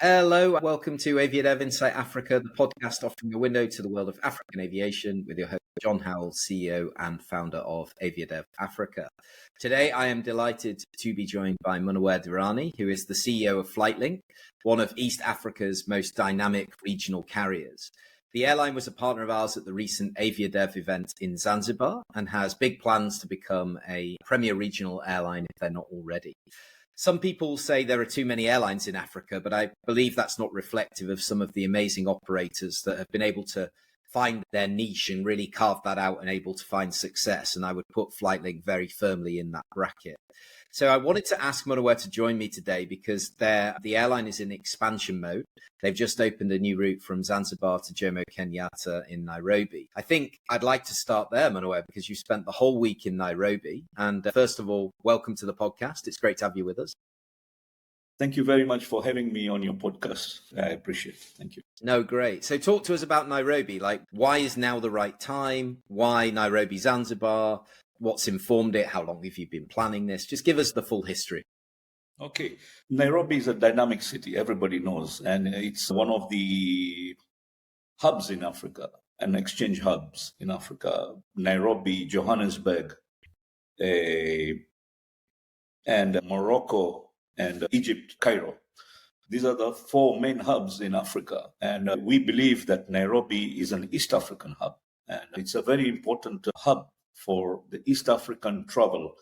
Hello, welcome to Aviadev Insight Africa, the podcast offering a window to the world of African aviation with your host, John Howell, CEO and founder of Aviadev Africa. Today, I am delighted to be joined by Munawer Dhirani, who is the CEO of Flightlink, one of East Africa's most dynamic regional carriers. The airline was a partner of ours at the recent Aviadev event in Zanzibar and has big plans to become a premier regional airline if they're not already. Some people say there are too many airlines in Africa, but I believe that's not reflective of some of the amazing operators that have been able to find their niche and really carve that out and able to find success. And I would put Flightlink very firmly in that bracket. So I wanted to ask Munawer to join me today because the airline is in expansion mode. They've just opened a new route from Zanzibar to Jomo Kenyatta in Nairobi. I think I'd like to start there, Munawer, because you spent the whole week in Nairobi. And first of all, welcome to the podcast. It's great to have you with us. Thank you very much for having me on your podcast. I appreciate it. Thank you. No, great. So talk to us about Nairobi. Like, why is now the right time? Why Nairobi, Zanzibar? What's informed it? How long have you been planning this? Just give us the full history. Okay. Nairobi is a dynamic city, everybody knows, and it's one of the hubs in Africa, and exchange hubs in Africa. Nairobi, Johannesburg, and Morocco, and Egypt, Cairo. These are the four main hubs in Africa, and we believe that Nairobi is an East African hub, and it's a very important hub for the East African travel.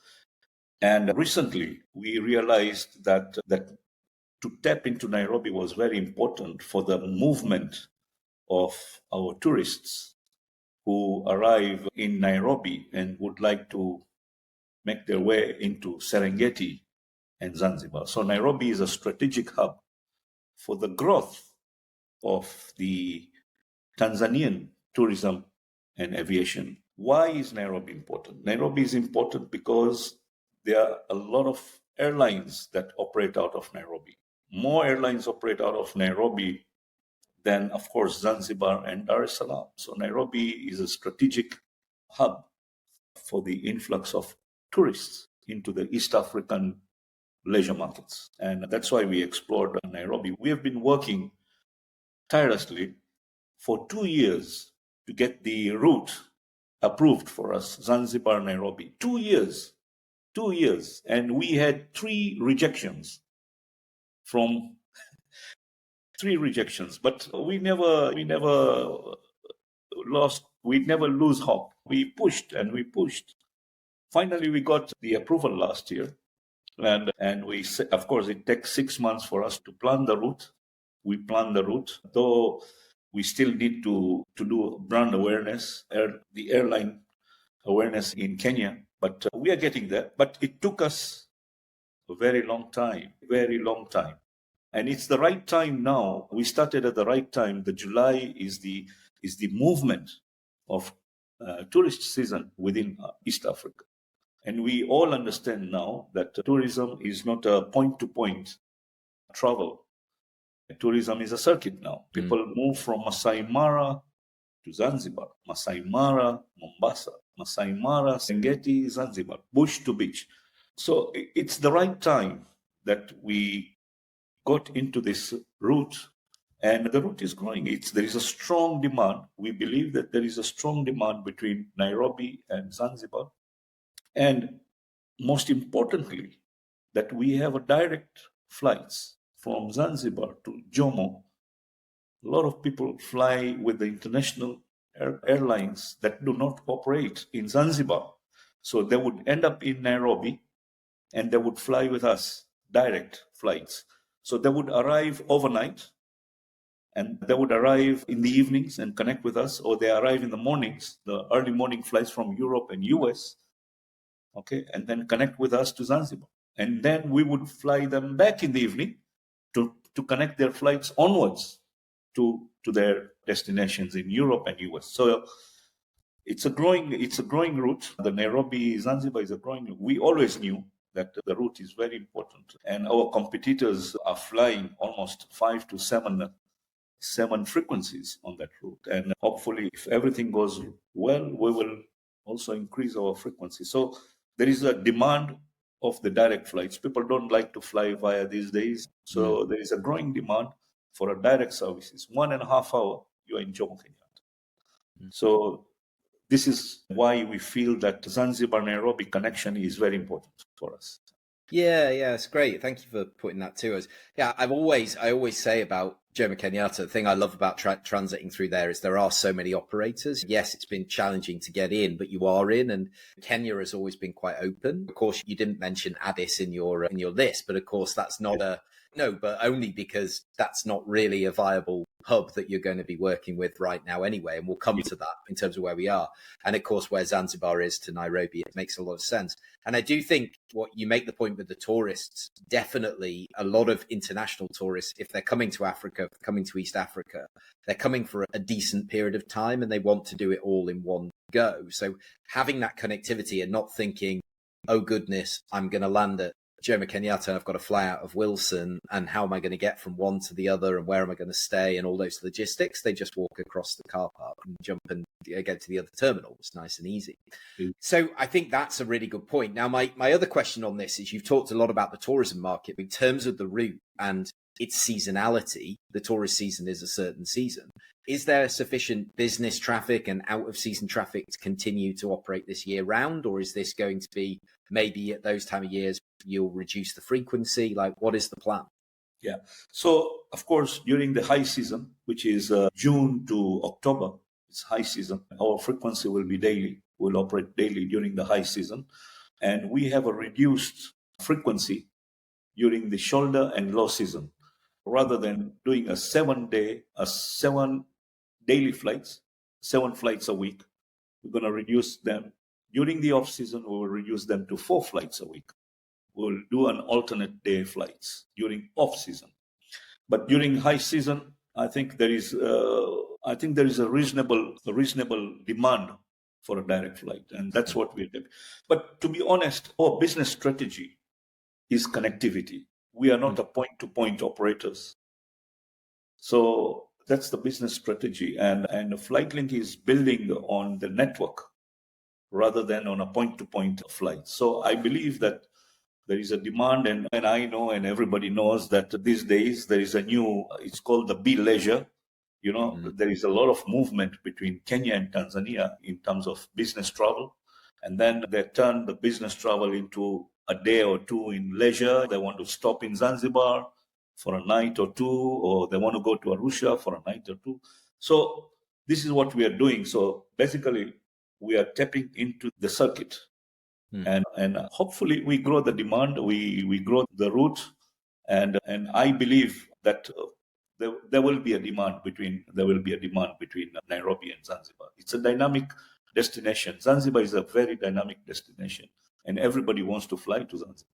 And recently, we realized that to tap into Nairobi was very important for the movement of our tourists who arrive in Nairobi and would like to make their way into Serengeti and Zanzibar. So Nairobi is a strategic hub for the growth of the Tanzanian tourism and aviation. Why is Nairobi important? Nairobi is important because there are a lot of airlines that operate out of Nairobi. More airlines operate out of Nairobi than, of course, Zanzibar and Dar es Salaam. So Nairobi is a strategic hub for the influx of tourists into the East African leisure markets. And that's why we explored Nairobi. We have been working tirelessly for 2 years to get the route approved for us, Zanzibar-Nairobi. 2 years. And we had three rejections, but we never lose hope. We pushed. Finally, we got the approval last year. And we, of course, it takes 6 months for us to plan the route. We plan the route, though we still need to do brand awareness, the airline awareness in Kenya. But we are getting there. But it took us a very long time. And it's the right time now. We started at the right time. The July is the movement of tourist season within East Africa. And we all understand now that tourism is not a point-to-point travel. Tourism is a circuit now. People move from Masai Mara to Zanzibar, Masai Mara, Mombasa, Masai Mara, Serengeti, Zanzibar, bush to beach. So it's the right time that we got into this route, and the route is growing. There is a strong demand. We believe that there is a strong demand between Nairobi and Zanzibar. And most importantly, that we have a direct flights from Zanzibar to Jomo. A lot of people fly with the international airlines that do not operate in Zanzibar. So they would end up in Nairobi and they would fly with us, direct flights. So they would arrive overnight and they would arrive in the evenings and connect with us, or they arrive in the mornings, the early morning flights from Europe and US, okay, and then connect with us to Zanzibar. And then we would fly them back in the evening to connect their flights onwards to their destinations in Europe and US. So it's a growing route. The Nairobi Zanzibar is a growing route. We always knew that the route is very important, and our competitors are flying almost 5 to 7 frequencies on that route. And hopefully, if everything goes well, we will also increase our frequency. So there is a demand of the direct flights. People don't like to fly via these days. So there is a growing demand. for a direct services, 1.5 hours, you're in Jomo Kenyatta. So this is why we feel that Zanzibar-Nairobi connection is very important for us. Yeah, it's great. Thank you for putting that to us. Yeah, I always say about Jomo Kenyatta, the thing I love about transiting through there is there are so many operators. Yes, it's been challenging to get in, but you are in, and Kenya has always been quite open. Of course, you didn't mention Addis in your list, but of course that's not but only because that's not really a viable hub that you're going to be working with right now anyway. And we'll come to that in terms of where we are. And of course, where Zanzibar is to Nairobi, it makes a lot of sense. And I do think what you make the point with the tourists, definitely a lot of international tourists, if they're coming to Africa, coming to East Africa, they're coming for a decent period of time and they want to do it all in one go. So having that connectivity and not thinking, oh goodness, I'm going to land at Jomo Kenyatta, I've got to fly out of Wilson, and how am I going to get from one to the other, and where am I going to stay, and all those logistics. They just walk across the car park and jump and get to the other terminal. It's nice and easy. So I think that's a really good point. Now, my other question on this is, you've talked a lot about the tourism market in terms of the route and its seasonality. The tourist season is a certain season. Is there sufficient business traffic and out of season traffic to continue to operate this year round? Or is this going to be maybe at those time of years, you'll reduce the frequency? Like, what is the plan? Yeah. So, of course, during the high season, which is June to October, it's high season. Our frequency will be daily. We'll operate daily during the high season. And we have a reduced frequency during the shoulder and low season. Rather than doing a 7 daily flights, 7 flights a week, we're going to reduce them. During the off season, we will reduce them to 4 flights a week. We'll do an alternate day flights during off season. But during high season, I think there is a reasonable demand for a direct flight, and that's what we're doing. But to be honest, our business strategy is connectivity. We are not a point-to-point operators. So that's the business strategy. And Flightlink is building on the network rather than on a point-to-point flight. So I believe that there is a demand, and I know, and everybody knows that these days there is it's called the Be Leisure. There is a lot of movement between Kenya and Tanzania in terms of business travel. And then they turn the business travel into a day or two in leisure. They want to stop in Zanzibar for a night or two, or they want to go to Arusha for a night or two. So this is what we are doing. So basically, we are tapping into the circuit. And hopefully we grow the demand, we grow the route. And I believe that there will be a demand between Nairobi and Zanzibar. It's a dynamic destination. Zanzibar is a very dynamic destination, and everybody wants to fly to Zanzibar.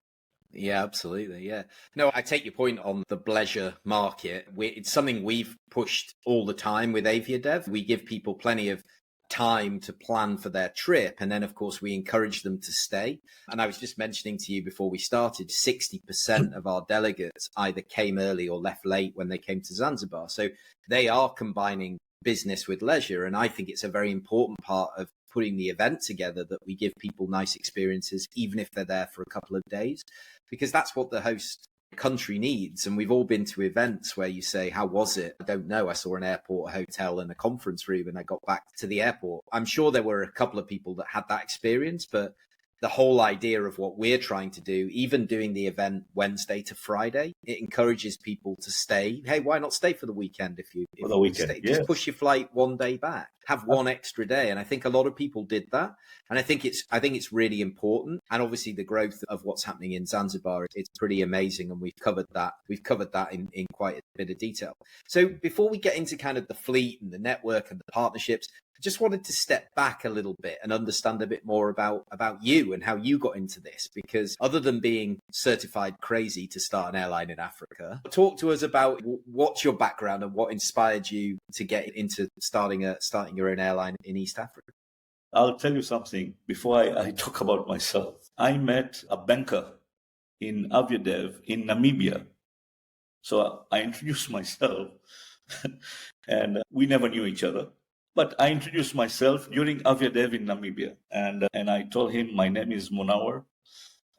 Yeah, absolutely. Yeah. No, I take your point on the bleisure market. It's something we've pushed all the time with Aviadev. We give people plenty of time to plan for their trip. And then, of course, we encourage them to stay. And I was just mentioning to you before we started, 60% of our delegates either came early or left late when they came to Zanzibar. So they are combining business with leisure. And I think it's a very important part of putting the event together that we give people nice experiences, even if they're there for a couple of days, because that's what the host country needs. And we've all been to events where you say, how was it? I don't know. I saw an airport hotel and a conference room and I got back to the airport. I'm sure there were a couple of people that had that experience, but the whole idea of what we're trying to do, even doing the event Wednesday to Friday, it encourages people to stay. Hey, why not stay for the weekend if you stay? Yes. Just push your flight one day back, have one extra day. And I think a lot of people did that. And I think it's really important. And obviously the growth of what's happening in Zanzibar, it's pretty amazing. And we've covered that in quite a bit of detail. So before we get into kind of the fleet and the network and the partnerships, I just wanted to step back a little bit and understand a bit more about you and how you got into this, because other than being certified crazy to start an airline in Africa, talk to us about what's your background and what inspired you to get into starting your own airline in East Africa. I'll tell you something before I talk about myself. I met a banker in Aviadev in Namibia. So I introduced myself and we never knew each other. But I introduced myself during Aviadev in Namibia, and I told him my name is Munawer,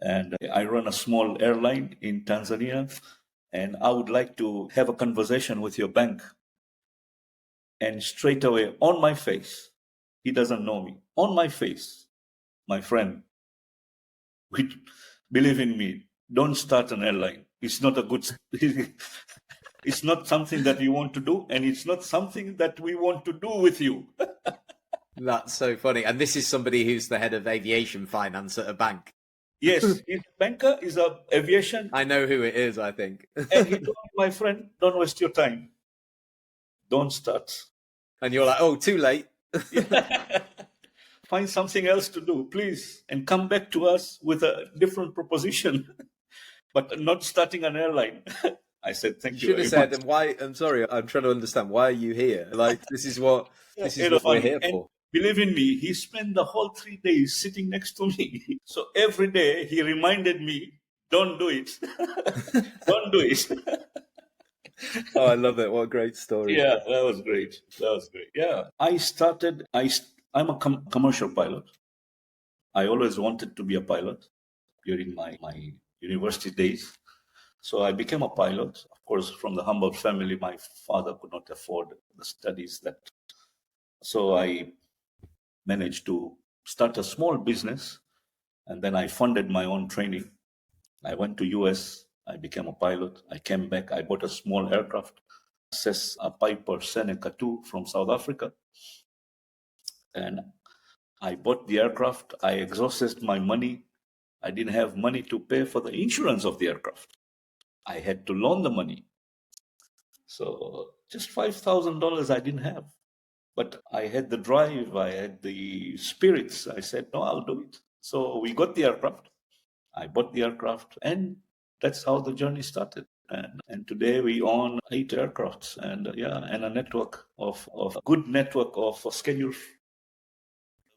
and I run a small airline in Tanzania, and I would like to have a conversation with your bank. And straight away, on my face, he doesn't know me, on my face, my friend, believe in me, don't start an airline. It's not a good, it's not something that you want to do, and it's not something that we want to do with you. That's so funny. And this is somebody who's the head of aviation finance at a bank. Yes, his banker is a aviation. I know who it is, I think. And he told me, my friend, don't waste your time. Don't start. And you're like, oh, too late. Find something else to do, please, and come back to us with a different proposition, but not starting an airline. I said, thank you. Should have said, and why? I'm sorry, I'm trying to understand. Why are you here? Like, this is what we're here for. Believe in me, he spent the whole 3 days sitting next to me. So every day he reminded me, don't do it. Don't do it. Oh, I love it. What a great story. Yeah, that was great. Yeah. I'm a commercial pilot. I always wanted to be a pilot during my university days. So I became a pilot. Of course, from the humble family, my father could not afford the studies so I managed to start a small business, and then I funded my own training. I went to US, I became a pilot. I came back, I bought a small aircraft, a Piper Seneca 2 from South Africa. And I bought the aircraft, I exhausted my money. I didn't have money to pay for the insurance of the aircraft. I had to loan the money. So just $5,000 I didn't have. But I had the drive, I had the spirits. I said, no, I'll do it. So we got the aircraft. I bought the aircraft, and that's how the journey started. And today we own 8 aircrafts and a network a good network of scheduled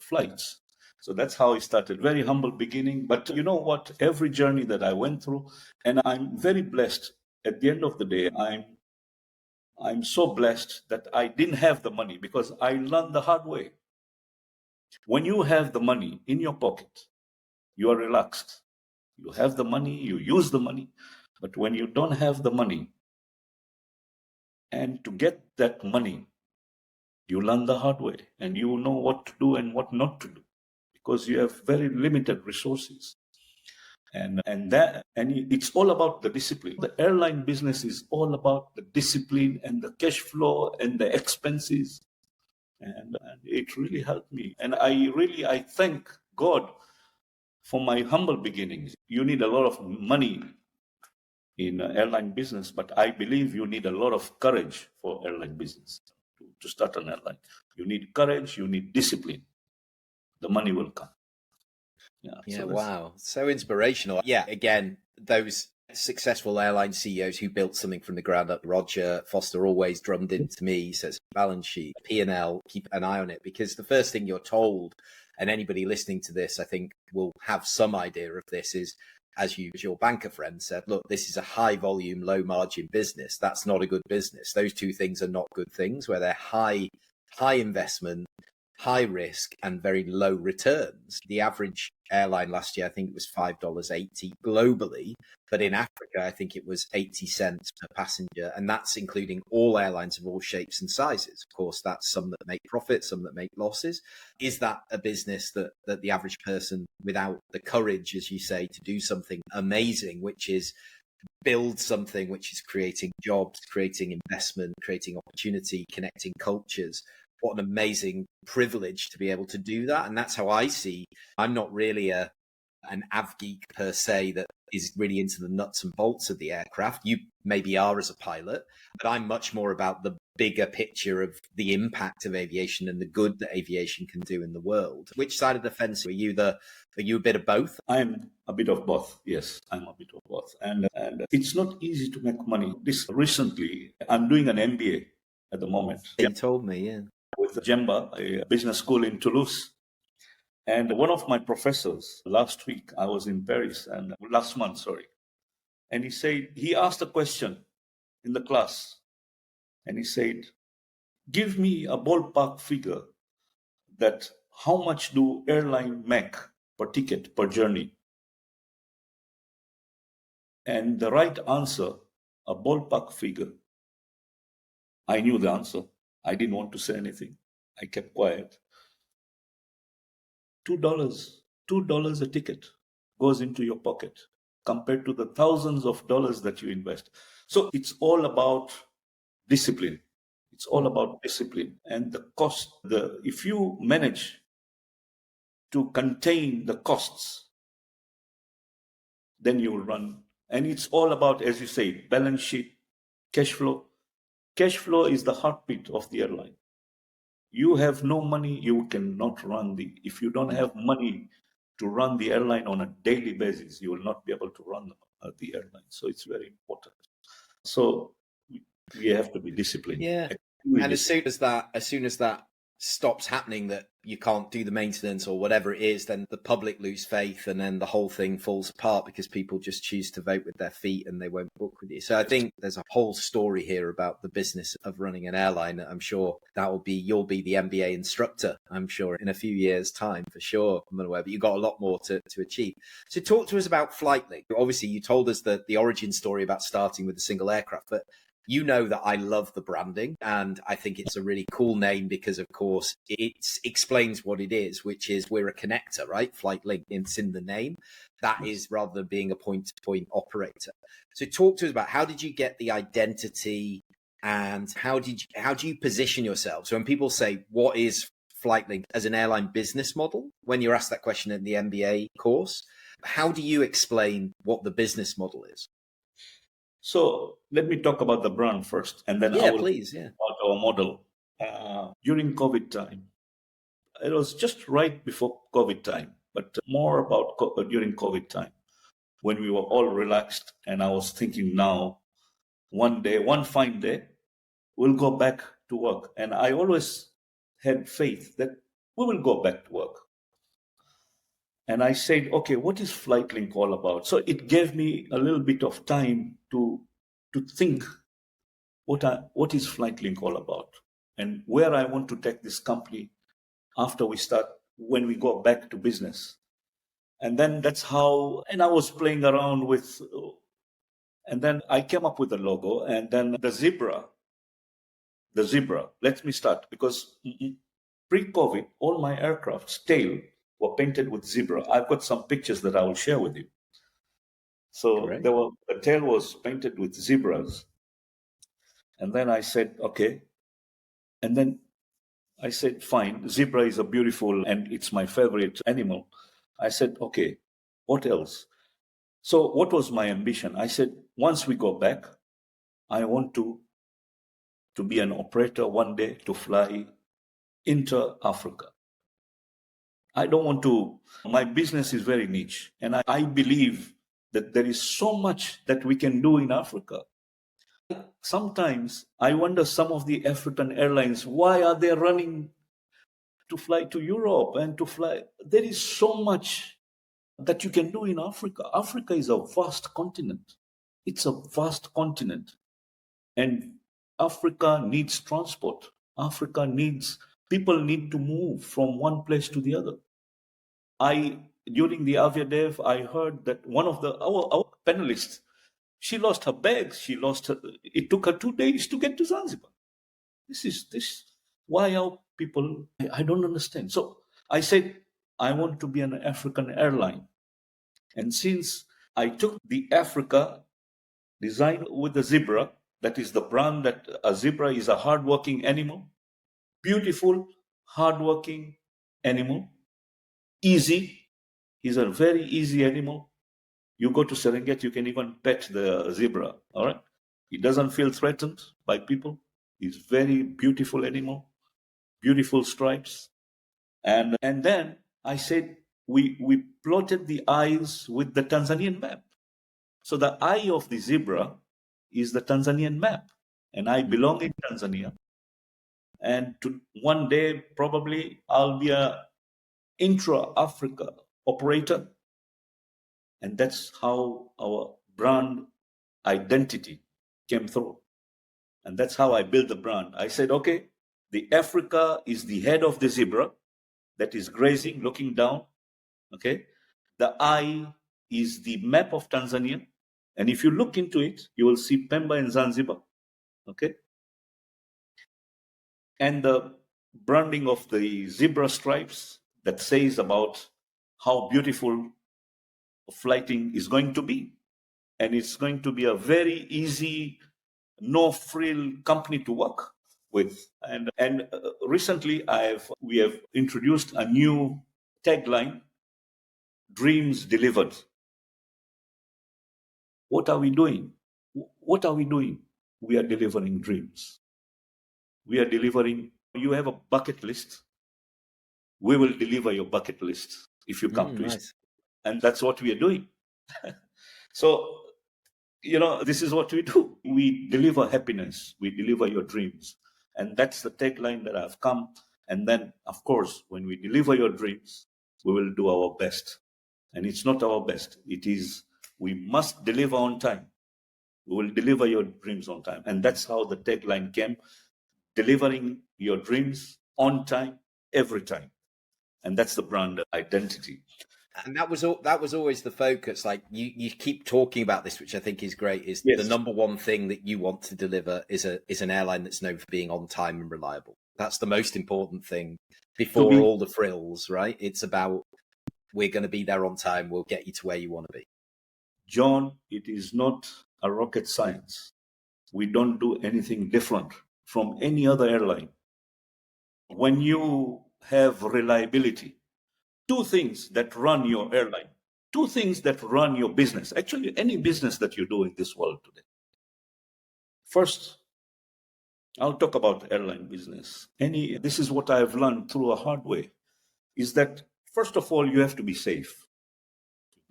flights. So that's how it started. Very humble beginning. But you know what? Every journey that I went through, and I'm very blessed. At the end of the day, I'm so blessed that I didn't have the money, because I learned the hard way. When you have the money in your pocket, you are relaxed. You have the money, you use the money. But when you don't have the money, and to get that money, you learn the hard way, and you know what to do and what not to do, because you have very limited resources. And it's all about the discipline. The airline business is all about the discipline and the cash flow and the expenses. And it really helped me. And I thank God for my humble beginnings. You need a lot of money in airline business, but I believe you need a lot of courage for airline business to start an airline. You need courage, you need discipline. The money will come. Yeah, wow. So inspirational. Yeah, again, those successful airline CEOs who built something from the ground up, Roger Foster always drummed into me, he says, balance sheet, P&L, keep an eye on it, because the first thing you're told, and anybody listening to this, I think, will have some idea of this, is, as your banker friend said, look, this is a high volume, low margin business. That's not a good business. Those two things are not good things, where they're high investment, high risk, and very low returns. The average airline last year, I think it was $5.80 globally, but in Africa, I think it was 80 cents per passenger. And that's including all airlines of all shapes and sizes. Of course, that's some that make profits, some that make losses. Is that a business that the average person, without the courage, as you say, to do something amazing, which is build something which is creating jobs, creating investment, creating opportunity, connecting cultures, what an amazing privilege to be able to do that. And that's how I see. I'm not really an av geek per se that is really into the nuts and bolts of the aircraft. You maybe are as a pilot, but I'm much more about the bigger picture of the impact of aviation and the good that aviation can do in the world. Which side of the fence are you? Are you a bit of both? I'm a bit of both. Yes, I'm a bit of both. And it's not easy to make money. Recently, I'm doing an MBA at the moment. You told me, yeah. With Jemba, a business school in Toulouse. And one of my professors, last month, and he asked a question in the class, and he said, give me a ballpark figure that how much do airline make per ticket, per journey? And the right answer a ballpark figure. I knew the answer. I didn't want to say anything. I kept quiet. $2 a ticket goes into your pocket compared to the thousands of dollars that you invest. So it's all about discipline. It's all about discipline and the cost. If you manage to contain the costs, then you will run. And it's all about, as you say, balance sheet, cash flow. Cash flow is the heartbeat of the airline. You have no money, you cannot run if you don't have money to run the airline on a daily basis, you will not be able to run the airline. So it's very important. So we have to be disciplined. Yeah. And as soon as that stops happening, that you can't do the maintenance or whatever it is, then the public lose faith and then the whole thing falls apart because people just choose to vote with their feet and they won't book with you. So I think there's a whole story here about the business of running an airline. I'm sure you'll be the MBA instructor, I'm sure, in a few years' time for sure, Munawer, but you've got a lot more to achieve. So talk to us about Flightlink. Obviously, you told us the origin story about starting with a single aircraft, but you know that I love the branding and I think it's a really cool name because, of course, it explains what it is, which is we're a connector, right? Flightlink, it's in the name. That is rather than being a point-to-point operator. So talk to us about how did you get the identity and how do you position yourself? So when people say, what is Flightlink as an airline business model? When you're asked that question in the MBA course, how do you explain what the business model is? So let me talk about the brand first, and then I will talk about our model. During COVID time, it was just right before COVID time, but more about during COVID time, when we were all relaxed, and I was thinking now, one fine day, we'll go back to work. And I always had faith that we will go back to work. And I said, okay, what is Flightlink all about? So it gave me a little bit of time to think what is Flightlink all about and where I want to take this company when we go back to business. And then that's how, and I was playing around with, and then I came up with the logo and then the zebra. Let me start, because pre-COVID, all my aircraft's tail were painted with zebra. I've got some pictures that I will share with you. So the tail was painted with zebras. And then I said, okay. And then I said, fine, zebra is a beautiful, and it's my favorite animal. I said, okay, what else? So what was my ambition? I said, once we go back, I want to be an operator one day to fly inter-Africa. I don't want to, my business is very niche. And I believe that there is so much that we can do in Africa. Sometimes I wonder, some of the African airlines, why are they running to fly to Europe and to fly? There is so much that you can do in Africa. Africa is a vast continent. It's a vast continent. And Africa needs transport. People need to move from one place to the other. During the Aviadev, I heard that one of our panelists, she lost her bags. It took her 2 days to get to Zanzibar. Why are people, I don't understand. So I said, I want to be an African airline. And since I took the Africa design with the zebra, that is the brand, that a zebra is a hardworking animal, beautiful, hardworking animal, easy. He's a very easy animal. You go to Serengeti, you can even pet the zebra, all right? He doesn't feel threatened by people. He's very beautiful animal, beautiful stripes. And then I said, we plotted the eyes with the Tanzanian map. So the eye of the zebra is the Tanzanian map. And I belong in Tanzania. And one day, probably, I'll be a intra-Africa operator. And that's how our brand identity came through. And that's how I built the brand. I said, okay, the Africa is the head of the zebra that is grazing, looking down. Okay. The eye is the map of Tanzania. And if you look into it, you will see Pemba and Zanzibar. Okay. And the branding of the zebra stripes that says about how beautiful Flightlink is going to be. And it's going to be a very easy, no-frill company to work with. And recently we have introduced a new tagline, dreams delivered. What are we doing? What are we doing? We are delivering dreams. We are delivering. You have a bucket list. We will deliver your bucket list if you come to us. And that's what we are doing. So, this is what we do. We deliver happiness. We deliver your dreams. And that's the tagline that I've come. And then, of course, when we deliver your dreams, we will do our best. And it's not our best. It is, we must deliver on time. We will deliver your dreams on time. And that's how the tagline came, delivering your dreams on time, every time. And that's the brand identity. And that was always the focus. Like you keep talking about this, which I think is great, is the number one thing that you want to deliver is an airline that's known for being on time and reliable. That's the most important thing before all the frills, right? It's about, we're going to be there on time. We'll get you to where you want to be. John, it is not a rocket science. We don't do anything different from any other airline. When you have reliability, two things that run your airline, two things that run your business, actually any business that you do in this world today. First, I'll talk about airline business. This is what I've learned through a hard way, is that first of all, you have to be safe.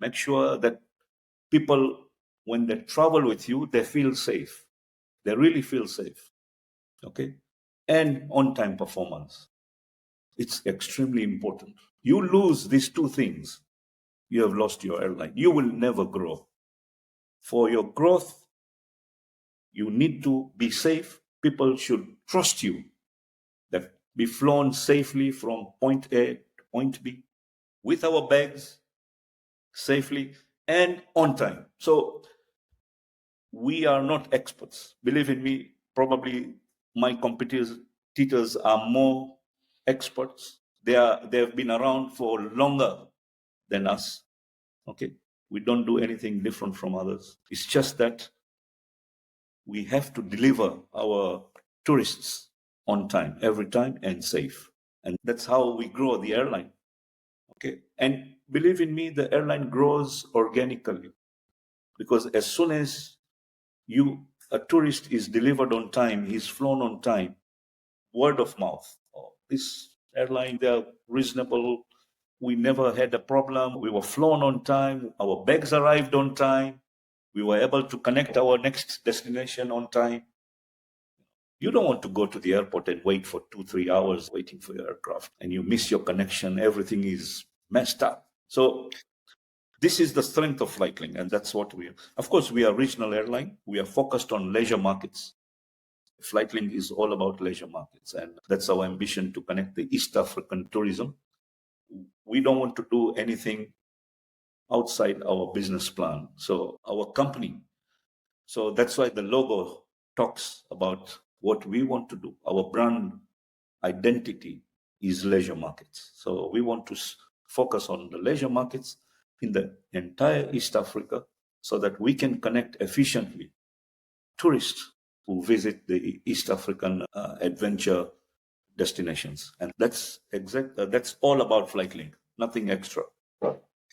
Make sure that people, when they travel with you, they feel safe. They really feel safe. Okay? And on-time performance. It's extremely important. You lose these two things, you have lost your airline. You will never grow. For your growth, you need to be safe. People should trust you, that be flown safely from point A to point B with our bags safely and on time. So we are not experts. Believe in me, probably my competitors are more experts. They have been around for longer than us. Okay, we don't do anything different from others. It's just that we have to deliver our tourists on time, every time, and safe. And that's how we grow the airline. Okay, and believe in me, the airline grows organically, because as soon as a tourist is delivered on time, he's flown on time, word of mouth. Oh, this airline, they're reasonable. We never had a problem. We were flown on time. Our bags arrived on time. We were able to connect our next destination on time. You don't want to go to the airport and wait for 2-3 hours waiting for your aircraft, and you miss your connection. Everything is messed up. So this is the strength of Flightlink, and that's what we are. Of course, we are a regional airline. We are focused on leisure markets. Flightlink is all about leisure markets, and that's our ambition, to connect the East African tourism. We don't want to do anything outside our business plan. So our company, so that's why the logo talks about what we want to do. Our brand identity is leisure markets. So we want to focus on the leisure markets in the entire East Africa, so that we can connect efficiently tourists who visit the East African adventure destinations. And that's all about Flightlink, nothing extra.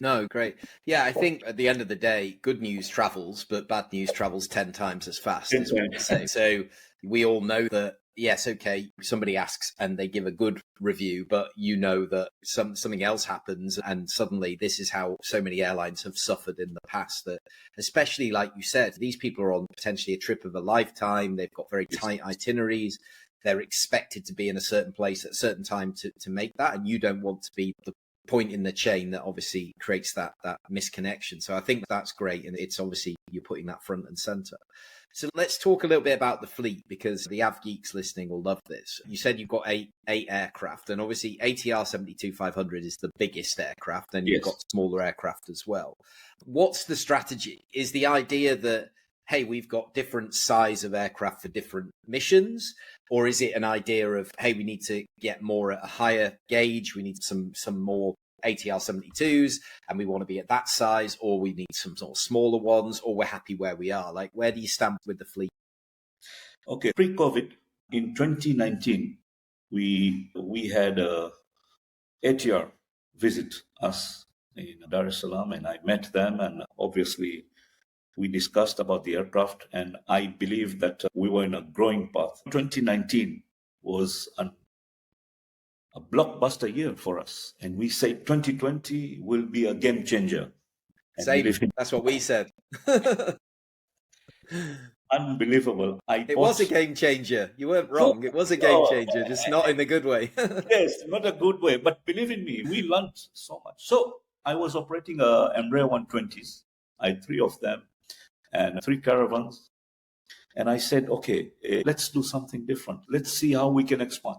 No, great. Yeah, I think at the end of the day, good news travels, but bad news travels 10 times as fast, is what we say. So we all know that, yes, okay, somebody asks and they give a good review, but you know that something else happens, and suddenly this is how so many airlines have suffered in the past. That, especially like you said, these people are on potentially a trip of a lifetime. They've got very tight itineraries. They're expected to be in a certain place at a certain time to make that, and you don't want to be the point in the chain that obviously creates that misconnection. So I think that's great, and it's obviously you're putting that front and center. So let's talk a little bit about the fleet, because the Av geeks listening will love this. You said you've got eight aircraft, and obviously ATR 72-500 is the biggest aircraft, and you've got smaller aircraft as well. What's the strategy? Is the idea that, hey, we've got different size of aircraft for different missions? Or is it an idea of, hey, we need to get more at a higher gauge, we need some more ATR 72s, and we want to be at that size, or we need some sort of smaller ones, or we're happy where we are? Like, where do you stand with the fleet? Okay, pre-COVID, in 2019, we had ATR visit us in Dar es Salaam, and I met them, and obviously we discussed about the aircraft, and I believe that we were in a growing path. 2019 was a blockbuster year for us, and we said 2020 will be a game changer. Same. That's what we said. Unbelievable. It was a game changer. You weren't wrong. It was a game changer, just not in a good way. Yes, not a good way. But believe in me, we learned so much. So I was operating Embraer 120s. I had 3 of them and 3 Caravans. And I said, okay, let's do something different. Let's see how we can expand.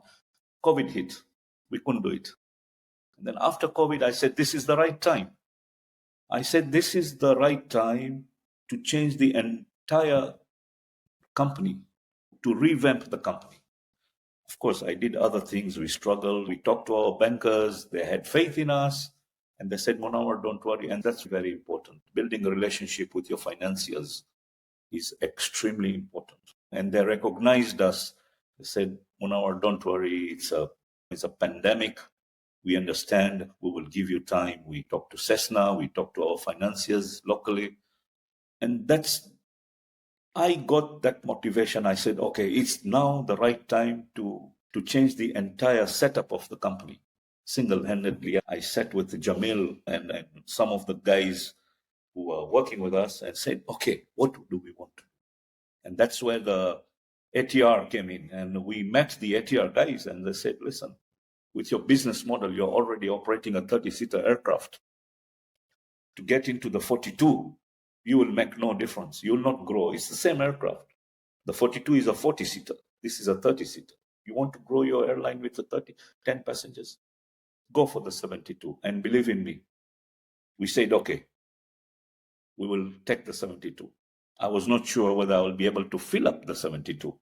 COVID hit. We couldn't do it. And then after COVID, I said, this is the right time. I said, this is the right time to change the entire company, to revamp the company. Of course, I did other things. We struggled. We talked to our bankers. They had faith in us. And they said, Munawer, don't worry. And that's very important. Building a relationship with your financiers is extremely important. And they recognized us. They said, Munawer, don't worry. It's a pandemic. We understand. We will give you time. We talked to Cessna. We talked to our financiers locally. And I got that motivation. I said, okay, it's now the right time to change the entire setup of the company. Single-handedly, I sat with Jamil and some of the guys who were working with us and said, okay, what do we want to do? And that's where the ATR came in. And we met the ATR guys and they said, listen, with your business model, you're already operating a 30-seater aircraft. To get into the 42, you will make no difference. You will not grow. It's the same aircraft. The 42 is a 40-seater. This is a 30-seater. You want to grow your airline with 10 passengers? Go for the 72. And believe in me, we said, okay, we will take the 72. I was not sure whether I will be able to fill up the 72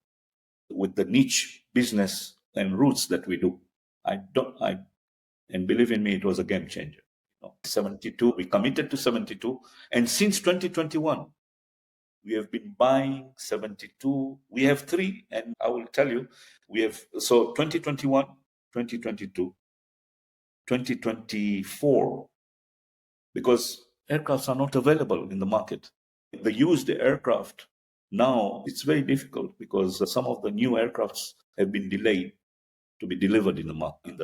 with the niche business and routes that we do. And believe in me, it was a game changer. 72, we committed to 72. And since 2021, we have been buying 72. We have 3, and I will tell you, so 2021, 2022, 2024, because aircrafts are not available in the market. The used aircraft, now it's very difficult because some of the new aircrafts have been delayed to be delivered in the market.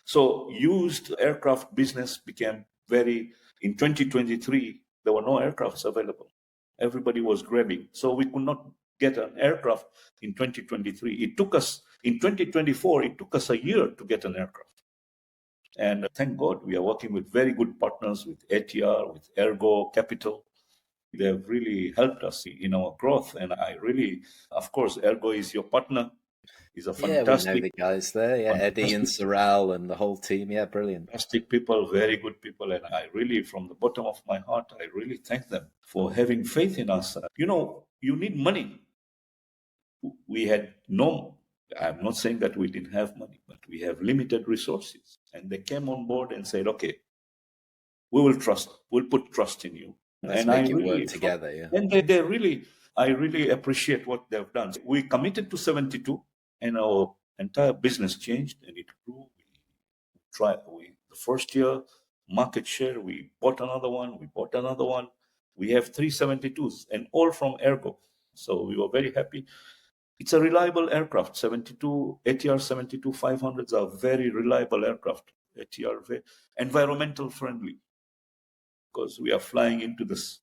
So used aircraft business became in 2023, there were no aircrafts available. Everybody was grabbing. So we could not get an aircraft in 2023. In 2024, it took us a year to get an aircraft. And thank God, we are working with very good partners, with ATR, with Ergo Capital. They have really helped us in our growth. And of course, Ergo is your partner. He's a fantastic... Yeah, we know the guys there. Yeah, Eddie and Sorrel and the whole team. Yeah, brilliant. Fantastic people, very good people. And I really, from the bottom of my heart, I really thank them for having faith in us. You need money. I'm not saying that we didn't have money, but we have limited resources. And they came on board and said, okay, we'll put trust in you. Let's make it work together, yeah. And I really appreciate what they've done. We committed to 72, and our entire business changed, and it grew. The first year, market share, we bought another one. We have 3 72s, and all from Ergo. So we were very happy. It's a reliable aircraft. 72, ATR 72-500s are very reliable aircraft. ATR, very environmental friendly. Because we are flying into this.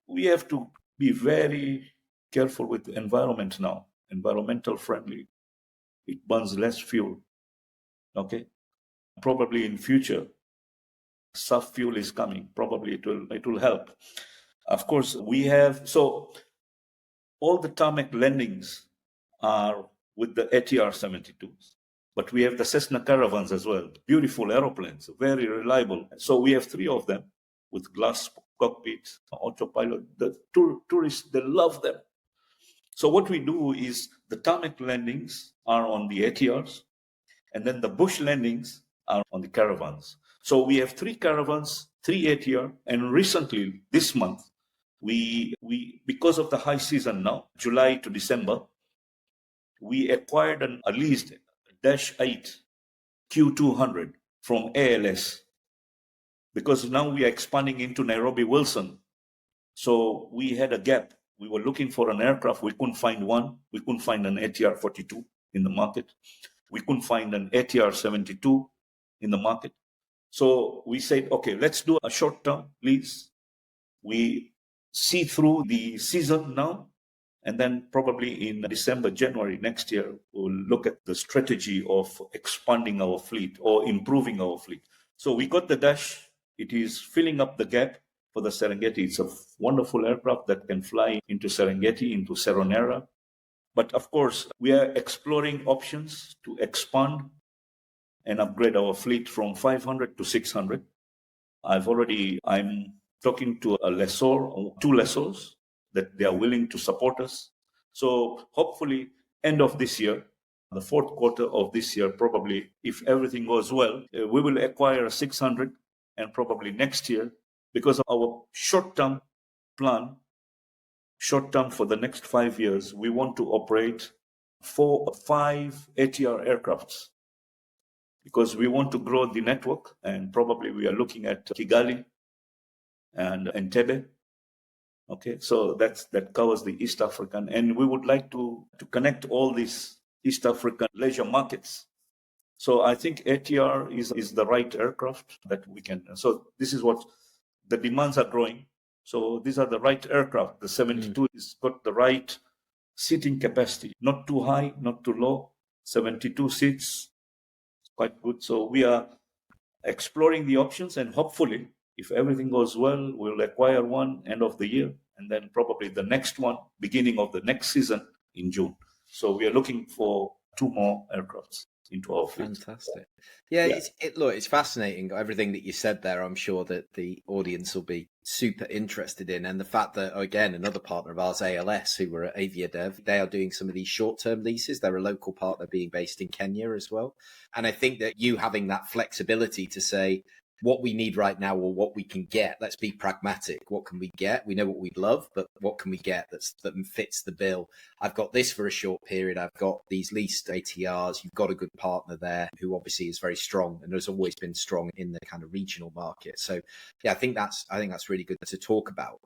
We have to be very careful with the environment now. Environmental friendly. It burns less fuel. Okay? Probably in future, SAF fuel is coming. Probably it will help. Of course, we have, so all the tarmac landings are with the ATR 72s, but we have the Cessna Caravans as well. Beautiful aeroplanes, very reliable. So we have 3 of them with glass cockpits, autopilot. The tourists, they love them. So what we do is the tarmac landings are on the ATRs, and then the bush landings are on the Caravans. So we have 3 Caravans, 3 ATR, and recently, this month, we because of the high season now, July to December, we acquired a leased Dash 8 Q200 from ALS, because now we are expanding into Nairobi Wilson. So we had a gap. We were looking for an aircraft. We couldn't find one. We couldn't find an ATR 42 in the market. We couldn't find an ATR 72 in the market. So we said, okay, let's do a short-term lease. We see through the season now, and then probably in December, January next year, we'll look at the strategy of expanding our fleet or improving our fleet. So we got the Dash. It is filling up the gap for the Serengeti. It's a wonderful aircraft that can fly into Serengeti, into Seronera. But of course, we are exploring options to expand and upgrade our fleet from 500 to 600. I'm talking to a lessor, 2 lessors, that they are willing to support us. So hopefully, end of this year, the 4th quarter of this year, probably, if everything goes well, we will acquire a 600, and probably next year, because of our short-term plan, short-term for the next 5 years, we want to operate 4 or 5 ATR aircrafts, because we want to grow the network, and probably we are looking at Kigali and Entebbe. Okay, so that covers the East African, and we would like to connect all these East African leisure markets. So I think ATR is the right aircraft that we can. So this is what the demands are growing. So these are the right aircraft. The 72 has got the right seating capacity, not too high, not too low. 72 seats, quite good. So we are exploring the options, and hopefully, if everything goes well, we'll acquire one end of the year, and then probably the next one beginning of the next season in June. So we are looking for 2 more aircrafts into our fleet. Fantastic. Yeah. It's fascinating. Everything that you said there, I'm sure that the audience will be super interested in. And the fact that, again, another partner of ours, ALS, who were at Aviadev, they are doing some of these short-term leases. They're a local partner being based in Kenya as well. And I think that you having that flexibility to say, what we need right now or what we can get, let's be pragmatic. What can we get? We know what we'd love, but what can we get that fits the bill? I've got this for a short period. I've got these leased ATRs. You've got a good partner there who obviously is very strong and has always been strong in the kind of regional market. So yeah, I think that's really good to talk about.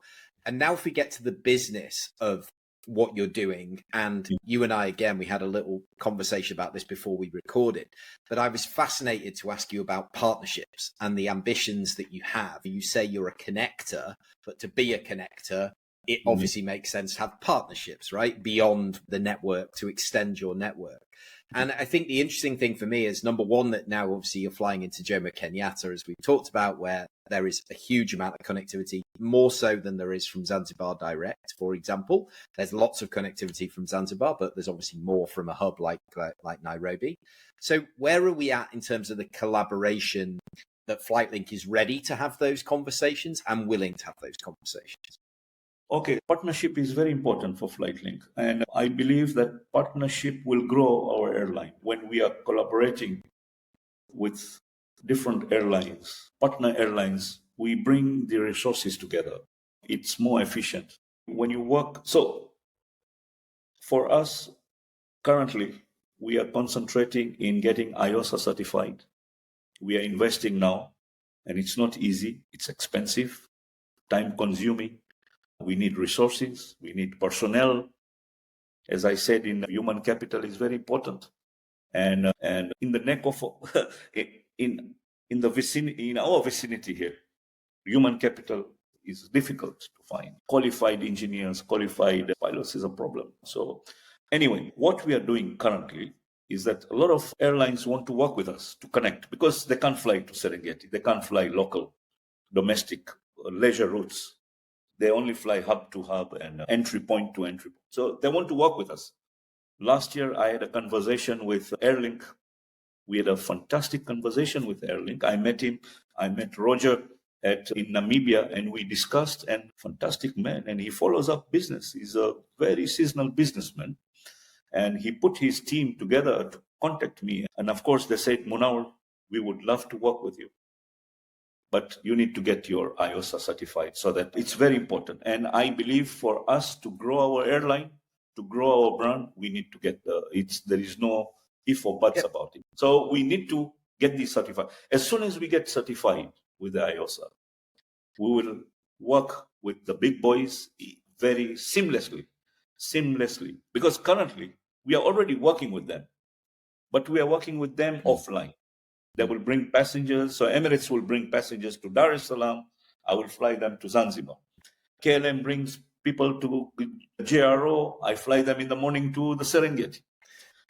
And now if we get to the business of what you're doing, and you and I, again, we had a little conversation about this before we recorded, but I was fascinated to ask you about partnerships and the ambitions that you have. You say you're a connector, but to be a connector, it obviously makes sense to have partnerships, right? Beyond the network, to extend your network. And I think the interesting thing for me is, number one, that now obviously you're flying into Jomo Kenyatta, as we've talked about, where there is a huge amount of connectivity, more so than there is from Zanzibar direct, for example. There's lots of connectivity from Zanzibar, but there's obviously more from a hub like Nairobi. So where are we at in terms of the collaboration that Flightlink is ready to have those conversations and willing to have those conversations? Okay, partnership is very important for Flightlink, and I believe that partnership will grow our airline when we are collaborating with different airlines, partner airlines. We bring the resources together. It's more efficient when you work. So for us, currently, we are concentrating in getting IOSA certified. We are investing now, and it's not easy. It's expensive, time consuming. We need resources, we need personnel. As I said, in human capital is very important. And in the neck of in our vicinity here, human capital is difficult to find. Qualified engineers, qualified pilots is a problem. So anyway, what we are doing currently is that a lot of airlines want to work with us to connect, because they can't fly to Serengeti, they can't fly local. domestic leisure routes. They only fly hub to hub and entry point to entry. So they want to work with us. Last year, I had a conversation with Airlink. We had a fantastic conversation with Airlink. I met him. I met Roger in Namibia, and we discussed. And fantastic man, and he follows up business. He's a very seasonal businessman, and he put his team together to contact me. And of course, they said, Munawer, we would love to work with you, but you need to get your IOSA certified. So that it's very important. And I believe for us to grow our airline, to grow our brand, we need to get there is no if or buts about it. So we need to get this certified. As soon as we get certified with the IOSA, we will work with the big boys very seamlessly, because currently we are already working with them, but we are working with them offline. They will bring passengers. So Emirates will bring passengers to Dar es Salaam. I will fly them to Zanzibar. KLM brings people to JRO. I fly them in the morning to the Serengeti.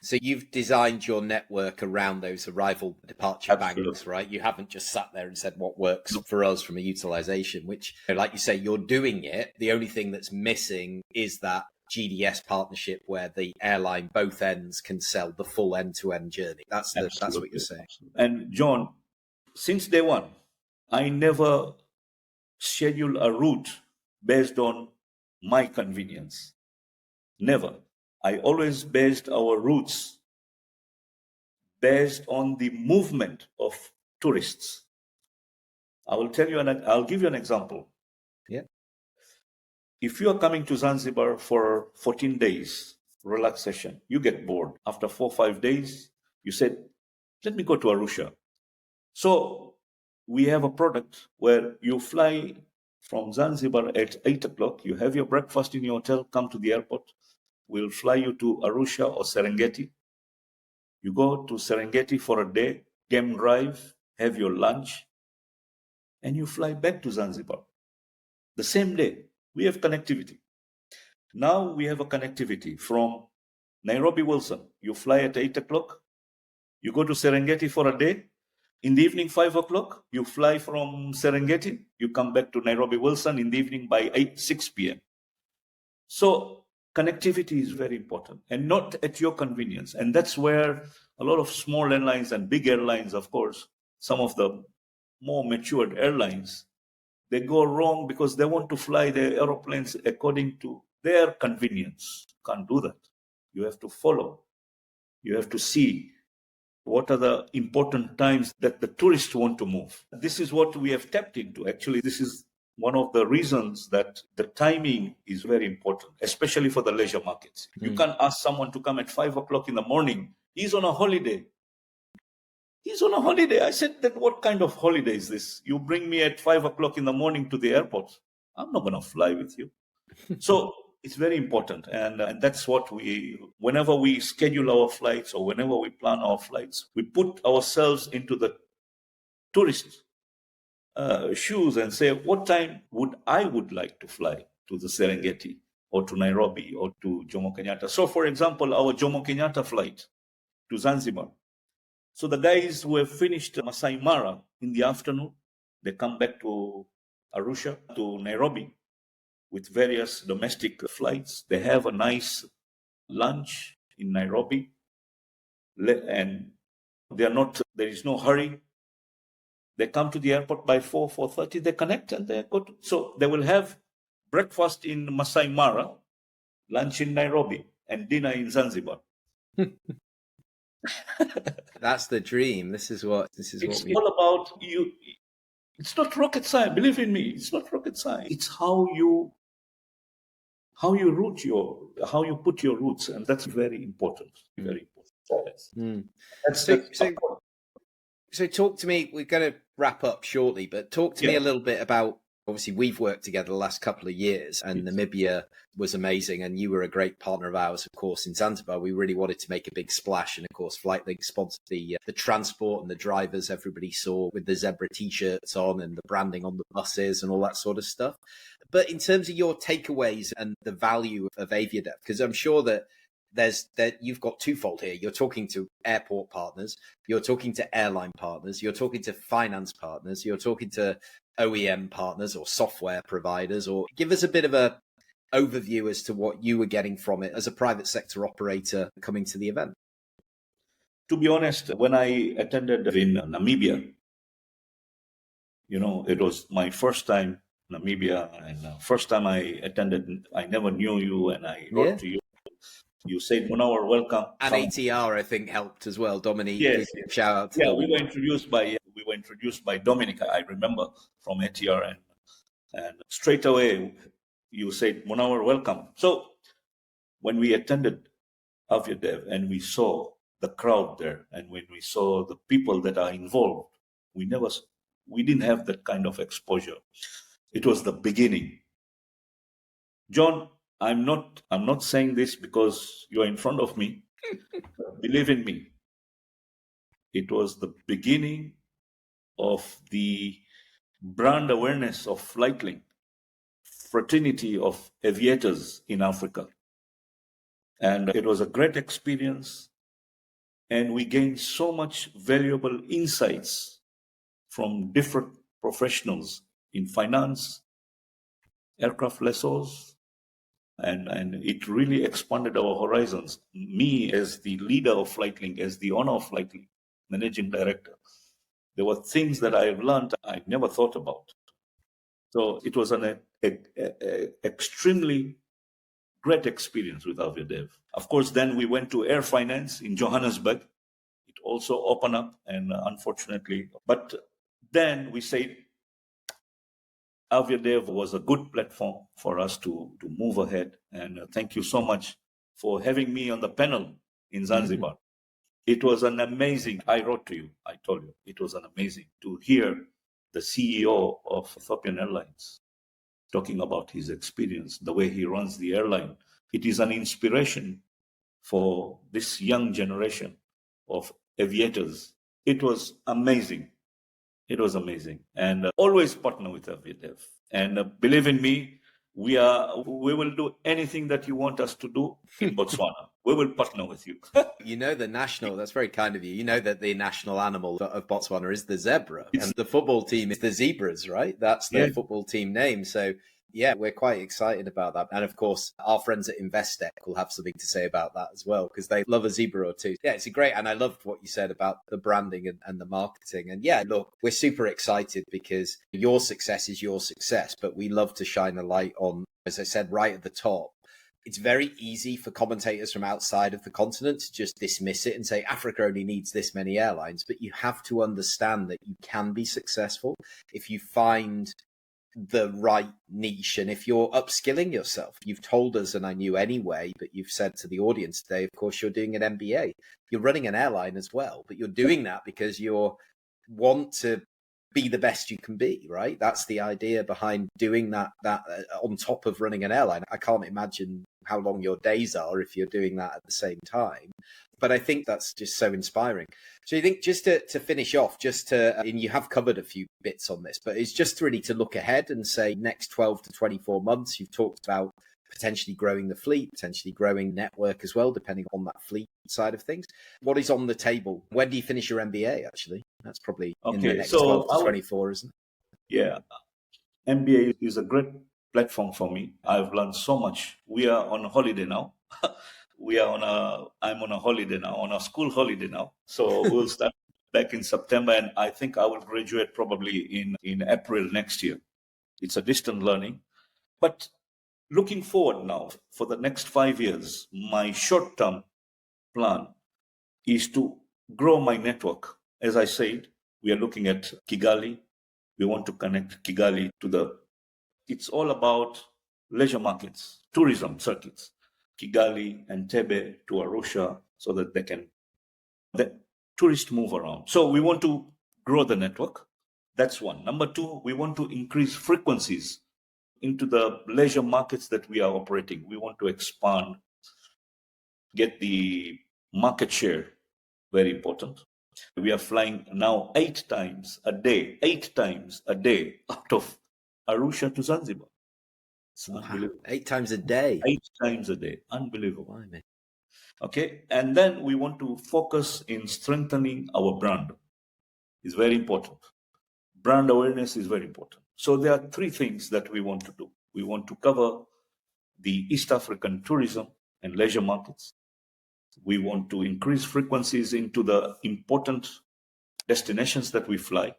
So you've designed your network around those arrival departure banks, right? You haven't just sat there and said what works for us from a utilization, which, like you say, you're doing it. The only thing that's missing is that GDS partnership where the airline, both ends, can sell the full end-to-end journey. That's what you're saying. And John, since day one, I never schedule a route based on my convenience. Never. I always based our routes based on the movement of tourists. I'll give you an example. Yeah. If you are coming to Zanzibar for 14 days relaxation, you get bored. After 4 or 5 days, you said, let me go to Arusha. So we have a product where you fly from Zanzibar at 8 o'clock, you have your breakfast in your hotel, come to the airport. We'll fly you to Arusha or Serengeti. You go to Serengeti for a day, game drive, have your lunch, and you fly back to Zanzibar. The same day, we have connectivity. Now we have a connectivity from Nairobi Wilson. You fly at 8 o'clock. You go to Serengeti for a day. In the evening, 5 o'clock, you fly from Serengeti. You come back to Nairobi Wilson in the evening by 6 p.m. So connectivity is very important and not at your convenience. And that's where a lot of small airlines and big airlines, of course, some of the more matured airlines, they go wrong because they want to fly their aeroplanes according to their convenience. Can't do that. You have to follow. You have to see what are the important times that the tourists want to move. This is what we have tapped into. Actually, this is one of the reasons that the timing is very important, especially for the leisure markets. You can't ask someone to come at 5 o'clock in the morning. He's on a holiday. I said, that what kind of holiday is this? You bring me at 5 o'clock in the morning to the airport. I'm not going to fly with you. So it's very important. And that's what whenever we schedule our flights or whenever we plan our flights, we put ourselves into the tourist shoes and say, what time would like to fly to the Serengeti or to Nairobi or to Jomo Kenyatta? So, for example, our Jomo Kenyatta flight to Zanzibar. So the guys who have finished Masai Mara in the afternoon, they come back to Arusha, to Nairobi with various domestic flights. They have a nice lunch in Nairobi and there is no hurry. They come to the airport by 4:30, they connect and they go to, so they will have breakfast in Masai Mara, lunch in Nairobi, and dinner in Zanzibar. That's the dream. This is what all about you. It's not rocket science. Believe in me, it's not rocket science. It's how you put your roots, and that's very important. Very important. So talk to me, we're going to wrap up shortly, but talk to me a little bit about, obviously we've worked together the last couple of years and Namibia was amazing and you were a great partner of ours, of course, in Zanzibar. We really wanted to make a big splash and of course Flightlink sponsored the transport and the drivers everybody saw with the zebra t-shirts on and the branding on the buses and all that sort of stuff. But in terms of your takeaways and the value of Aviadev, because I'm sure that you've got twofold here. You're talking to airport partners, you're talking to airline partners, you're talking to finance partners, you're talking to OEM partners or software providers, or give us a bit of a overview as to what you were getting from it as a private sector operator coming to the event. To be honest, when I attended in Namibia, it was my first time Namibia, and first time I attended, I never knew you, and I wrote to you. You said, Munawer, welcome. And ATR, I think, helped as well. Dominique, yes. Shout out to Dominic. We were introduced by Dominic, I remember, from ATR, and straight away you said, Munawer, welcome. So when we attended Aviadev and we saw the crowd there, and when we saw the people that are involved, we didn't have that kind of exposure. It was the beginning. John, I'm not saying this because you're in front of me. Believe in me. It was the beginning of the brand awareness of Flightlink, fraternity of aviators in Africa. And it was a great experience. And we gained so much valuable insights from different professionals in finance, aircraft lessors, and it really expanded our horizons. Me, as the leader of Flightlink, as the owner of Flightlink, managing director, there were things that I have learned I never thought about. So it was an extremely great experience with Aviadev. Of course, then we went to Air Finance in Johannesburg. It also opened up, and unfortunately, but then we said Aviadev was a good platform for us to move ahead. And thank you so much for having me on the panel in Zanzibar. Mm-hmm. It was an amazing, I wrote to you, I told you, it was an amazing to hear the CEO of Ethiopian Airlines talking about his experience, the way he runs the airline. It is an inspiration for this young generation of aviators. It was amazing. It was amazing. And always partner with Aviadev. And believe in me, we will do anything that you want us to do in Botswana. We will partner with you. That's very kind of you. You know that the national animal of Botswana is the zebra, and the football team is the Zebras, right? That's their football team name. So yeah, we're quite excited about that. And of course, our friends at Investec will have something to say about that as well, because they love a zebra or two. Yeah, it's great. And I loved what you said about the branding and the marketing. And yeah, look, we're super excited because your success is your success, but we love to shine a light on, as I said, right at the top. It's very easy for commentators from outside of the continent to just dismiss it and say Africa only needs this many airlines. But you have to understand that you can be successful if you find the right niche, and if you're upskilling yourself. You've told us, and I knew anyway, but you've said to the audience today, of course, you're doing an MBA. You're running an airline as well, but you're doing that because you want to be the best you can be, right? That's the idea behind doing that on top of running an airline. I can't imagine how long your days are if you're doing that at the same time. But I think that's just so inspiring. So you think, just to finish off, and you have covered a few bits on this, but it's just really to look ahead and say next 12 to 24 months, you've talked about potentially growing the fleet, potentially growing network as well, depending on that fleet side of things. What is on the table? When do you finish your MBA, actually? That's probably in the next 12 to 24, isn't it? Yeah. MBA is a great platform for me. I've learned so much. We are on holiday now. I'm on a holiday now, on a school holiday now. So we'll start back in September, and I think I will graduate probably in April next year. It's a distant learning. But looking forward now, for the next 5 years, my short-term plan is to grow my network. As I said, we are looking at Kigali. We want to connect Kigali to it's all about leisure markets, tourism circuits. Kigali and Entebbe to Arusha, so that the tourists move around. So we want to grow the network. That's one. Number two, we want to increase frequencies into the leisure markets that we are operating. We want to expand, get the market share, very important. We are flying now 8 times a day out of Arusha to Zanzibar. It's unbelievable. 8 times a day. 8 times a day. Unbelievable. Okay. And then we want to focus in strengthening our brand. It's very important. Brand awareness is very important. So there are three things that we want to do. We want to cover the East African tourism and leisure markets. We want to increase frequencies into the important destinations that we fly.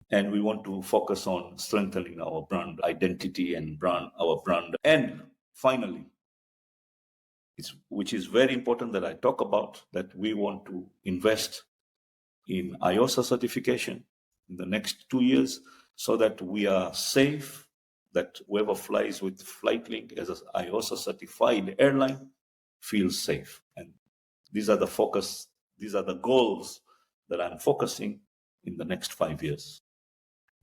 And we want to focus on strengthening our brand identity and our brand. And finally, which is very important that I talk about, that we want to invest in IOSA certification in the next 2 years so that we are safe, that whoever flies with Flightlink as an IOSA certified airline feels safe. And these are the goals that I'm focusing in the next 5 years.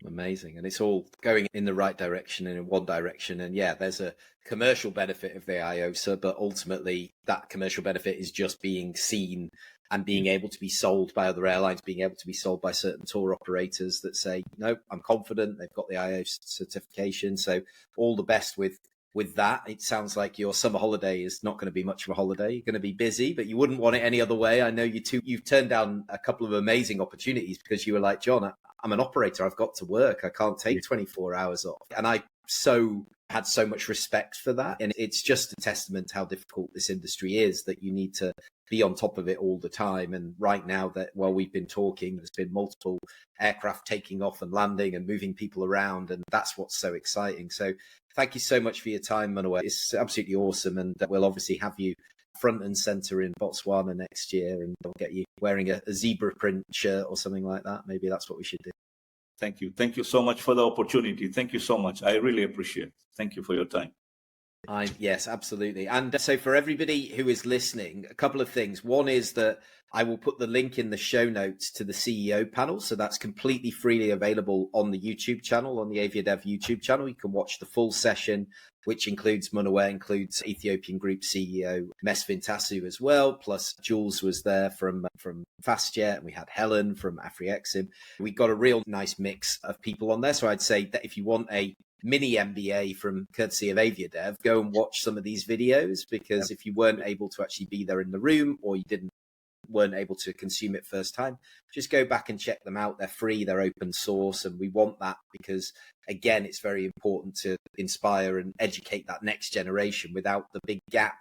Amazing. And it's all going in the right direction and in one direction. And yeah, there's a commercial benefit of the IOSA, but ultimately that commercial benefit is just being seen and being able to be sold by other airlines, being able to be sold by certain tour operators that say, no, I'm confident they've got the IOSA certification. So all the best with that. It sounds like your summer holiday is not going to be much of a holiday. You're going to be busy, but you wouldn't want it any other way. I know you've turned down a couple of amazing opportunities because you were like, John, I'm an operator. I've got to work. I can't take 24 hours off. And I had so much respect for that. And it's just a testament to how difficult this industry is, that you need to be on top of it all the time. And right now that while we've been talking, there's been multiple aircraft taking off and landing and moving people around. And that's what's so exciting. So thank you so much for your time, Munawer. It's absolutely awesome. And we'll obviously have you front and center in Botswana next year, and we'll get you wearing a zebra print shirt or something like that. Maybe that's what we should do. Thank you. Thank you so much for the opportunity. Thank you so much. I really appreciate it. Thank you for your time. Yes, absolutely. And so for everybody who is listening, a couple of things. One is that I will put the link in the show notes to the CEO panel. So that's completely freely available on the YouTube channel, on the Aviadev YouTube channel. You can watch the full session, which includes Munawer, includes Ethiopian Group CEO Mesfin Tasu as well. Plus Jules was there from FastJet, and we had Helen from AfriExim. We got a real nice mix of people on there. So I'd say that if you want a mini MBA from courtesy of Aviadev, go and watch some of these videos, because if you weren't able to actually be there in the room, or you weren't able to consume it first time, just go back and check them out. They're free, they're open source, and we want that because, again, it's very important to inspire and educate that next generation without the big gap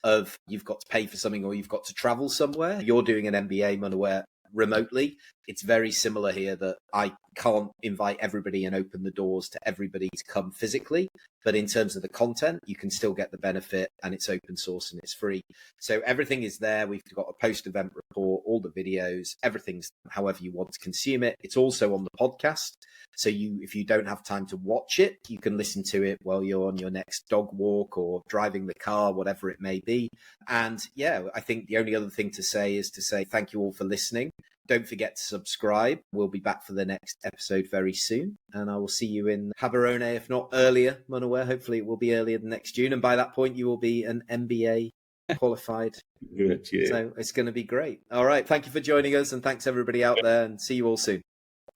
of you've got to pay for something or you've got to travel somewhere. You're doing an MBA, Munawer, remotely. It's very similar here, that I can't invite everybody and open the doors to everybody to come physically, but in terms of the content, you can still get the benefit, and it's open source and it's free. So everything is there. We've got a post-event report, all the videos, everything's however you want to consume it. It's also on the podcast. So if you don't have time to watch it, you can listen to it while you're on your next dog walk or driving the car, whatever it may be. And yeah, I think the only other thing to say is to say thank you all for listening. Don't forget to subscribe. We'll be back for the next episode very soon. And I will see you in Gaborone, if not earlier, Munawer. Hopefully it will be earlier than next June. And by that point, you will be an MBA qualified. Good, yeah. So it's going to be great. All right. Thank you for joining us. And thanks everybody out there, and see you all soon.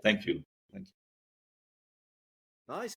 Thank you. Nice.